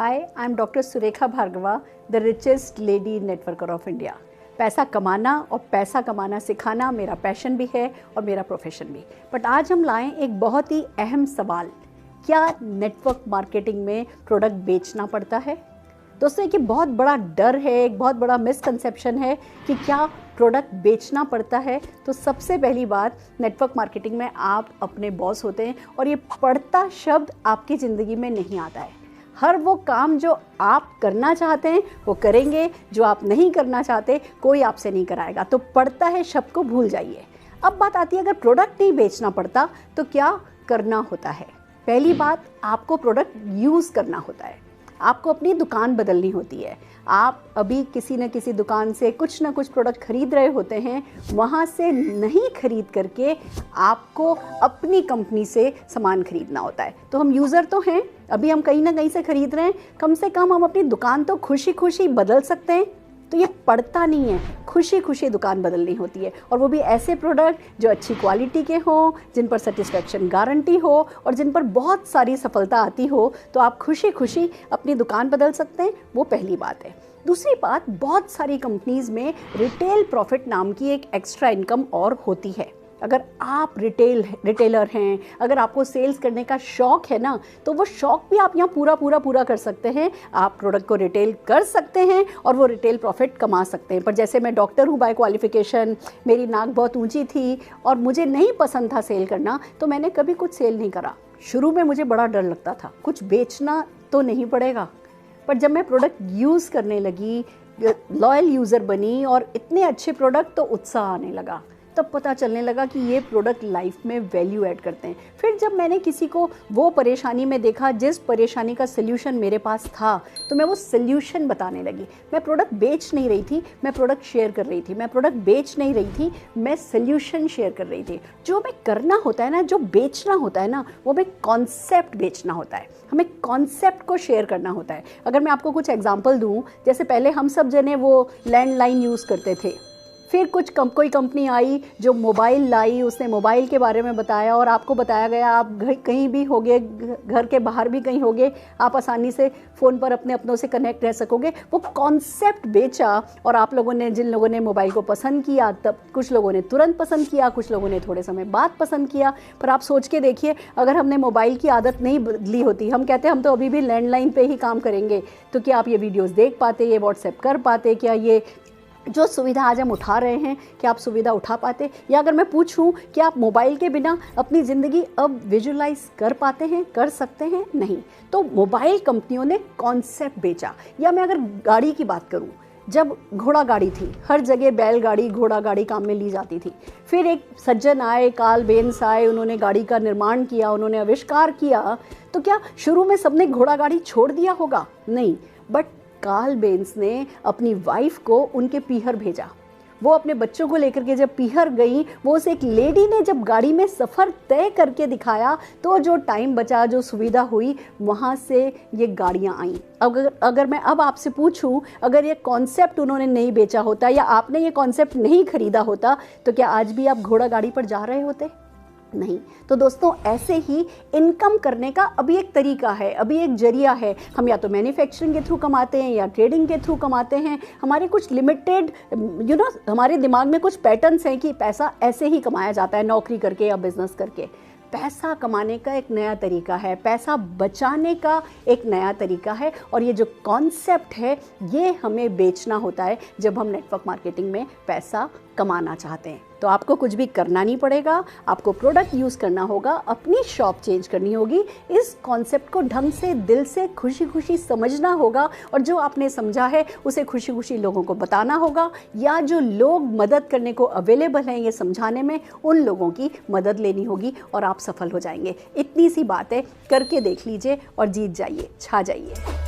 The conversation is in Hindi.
Hi, I'm Dr. Surekha Bhargava, the richest lady networker of India. पैसा कमाना और पैसा कमाना सिखाना मेरा पैशन भी है और मेरा प्रोफेशन भी। बट आज हम लाएं एक बहुत ही अहम सवाल, क्या नेटवर्क मार्केटिंग में प्रोडक्ट बेचना पड़ता है? दोस्तों, एक बहुत बड़ा डर है, एक बहुत बड़ा मिसकंसेप्शन है कि क्या प्रोडक्ट बेचना पड़ता है। तो सबसे पहली बात, नेटवर्क मार्केटिंग में आप अपने बॉस होते हैं और ये पड़ता शब्द आपकी ज़िंदगी में नहीं आता है। हर वो काम जो आप करना चाहते हैं वो करेंगे, जो आप नहीं करना चाहते कोई आपसे नहीं कराएगा। तो पड़ता है शब्द को भूल जाइए। अब बात आती है, अगर प्रोडक्ट नहीं बेचना पड़ता तो क्या करना होता है? पहली बात, आपको प्रोडक्ट यूज़ करना होता है। आपको अपनी दुकान बदलनी होती है। आप अभी किसी न किसी दुकान से कुछ ना कुछ प्रोडक्ट खरीद रहे होते हैं, वहाँ से नहीं खरीद करके आपको अपनी कंपनी से सामान खरीदना होता है। तो हम यूज़र तो हैं, अभी हम कहीं ना कहीं से खरीद रहे हैं, कम से कम हम अपनी दुकान तो खुशी खुशी बदल सकते हैं। तो ये पड़ता नहीं है, खुशी खुशी दुकान बदलनी होती है, और वो भी ऐसे प्रोडक्ट जो अच्छी क्वालिटी के हों, जिन पर सेटिस्फेक्शन गारंटी हो और जिन पर बहुत सारी सफलता आती हो। तो आप खुशी खुशी अपनी दुकान बदल सकते हैं। वो पहली बात है। दूसरी बात, बहुत सारी कंपनीज़ में रिटेल प्रॉफिट नाम की एक एक्स्ट्रा इनकम और होती है। अगर आप रिटेलर हैं, अगर आपको सेल्स करने का शौक़ है ना, तो वो शौक़ भी आप यहाँ पूरा कर सकते हैं। आप प्रोडक्ट को रिटेल कर सकते हैं और वो रिटेल प्रॉफिट कमा सकते हैं। पर जैसे मैं डॉक्टर हूँ बाय क्वालिफिकेशन, मेरी नाक बहुत ऊंची थी और मुझे नहीं पसंद था सेल करना, तो मैंने कभी कुछ सेल नहीं करा। शुरू में मुझे बड़ा डर लगता था, कुछ बेचना तो नहीं पड़ेगा। पर जब मैं प्रोडक्ट यूज़ करने लगी, लॉयल यूज़र बनी और इतने अच्छे प्रोडक्ट, तो उत्साह आने लगा। तब पता चलने लगा कि ये प्रोडक्ट लाइफ में वैल्यू ऐड करते हैं। फिर जब मैंने किसी को वो परेशानी में देखा जिस परेशानी का सल्यूशन मेरे पास था, तो मैं वो सल्यूशन बताने लगी। मैं प्रोडक्ट बेच नहीं रही थी, मैं प्रोडक्ट शेयर कर रही थी। मैं प्रोडक्ट बेच नहीं रही थी, मैं सल्यूशन शेयर कर रही थी। जो हमें करना होता है ना, जो बेचना होता है ना, वो हमें कॉन्सेप्ट बेचना होता है। हमें कॉन्सेप्ट को शेयर करना होता है। अगर मैं आपको कुछ एग्जाम्पल दूँ, जैसे पहले हम सब जने वो लैंडलाइन यूज़ करते थे, फिर कोई कंपनी आई जो मोबाइल लाई, उसने मोबाइल के बारे में बताया और आपको बताया गया आप कहीं भी होगे, घर के बाहर भी कहीं होगे, आप आसानी से फ़ोन पर अपनों से कनेक्ट रह सकोगे। वो कॉन्सेप्ट बेचा और आप लोगों ने, जिन लोगों ने मोबाइल को पसंद किया, तब कुछ लोगों ने तुरंत पसंद किया, कुछ लोगों ने थोड़े समय बाद पसंद किया। पर आप सोच के देखिए, अगर हमने मोबाइल की आदत नहीं बदली होती, हम कहते हम तो अभी भी लैंडलाइन पे ही काम करेंगे, तो क्या आप ये वीडियोस देख पाते, ये व्हाट्सएप कर पाते, क्या ये जो सुविधा आज हम उठा रहे हैं, क्या आप सुविधा उठा पाते? या अगर मैं पूछूं कि आप मोबाइल के बिना अपनी ज़िंदगी अब विजुलाइज कर पाते हैं, कर सकते हैं? नहीं। तो मोबाइल कंपनियों ने कॉन्सेप्ट बेचा। या मैं अगर गाड़ी की बात करूं, जब घोड़ा गाड़ी थी, हर जगह बैलगाड़ी, घोड़ा गाड़ी काम में ली जाती थी। फिर एक सज्जन आए, कार्ल बेंस आए, उन्होंने गाड़ी का निर्माण किया, उन्होंने आविष्कार किया। तो क्या शुरू में सबने घोड़ा गाड़ी छोड़ दिया होगा? नहीं। बट कार्ल बेंस ने अपनी वाइफ को उनके पीहर भेजा। वो अपने बच्चों को लेकर के जब पीहर गई, वो उस एक लेडी ने जब गाड़ी में सफ़र तय करके दिखाया, तो जो टाइम बचा, जो सुविधा हुई, वहाँ से ये गाड़ियाँ आईं। अगर मैं अब आपसे पूछूं, अगर ये कॉन्सेप्ट उन्होंने नहीं बेचा होता या आपने ये कॉन्सेप्ट नहीं खरीदा होता, तो क्या आज भी आप घोड़ा गाड़ी पर जा रहे होते? नहीं। तो दोस्तों, ऐसे ही इनकम करने का अभी एक तरीका है, अभी एक जरिया है। हम या तो मैन्युफैक्चरिंग के थ्रू कमाते हैं या ट्रेडिंग के थ्रू कमाते हैं। हमारे कुछ लिमिटेड हमारे दिमाग में कुछ पैटर्न्स हैं कि पैसा ऐसे ही कमाया जाता है, नौकरी करके या बिजनेस करके। पैसा कमाने का एक नया तरीका है, पैसा बचाने का एक नया तरीका है, और ये जो कॉन्सेप्ट है ये हमें बेचना होता है जब हम नेटवर्क मार्केटिंग में पैसा कमाना चाहते हैं। तो आपको कुछ भी करना नहीं पड़ेगा, आपको प्रोडक्ट यूज़ करना होगा, अपनी शॉप चेंज करनी होगी, इस कॉन्सेप्ट को ढंग से, दिल से, खुशी खुशी समझना होगा, और जो आपने समझा है उसे खुशी खुशी लोगों को बताना होगा, या जो लोग मदद करने को अवेलेबल हैं ये समझाने में, उन लोगों की मदद लेनी होगी और आप सफल हो जाएंगे। इतनी सी बात है, करके देख लीजिए और जीत जाइए, छा जाइए।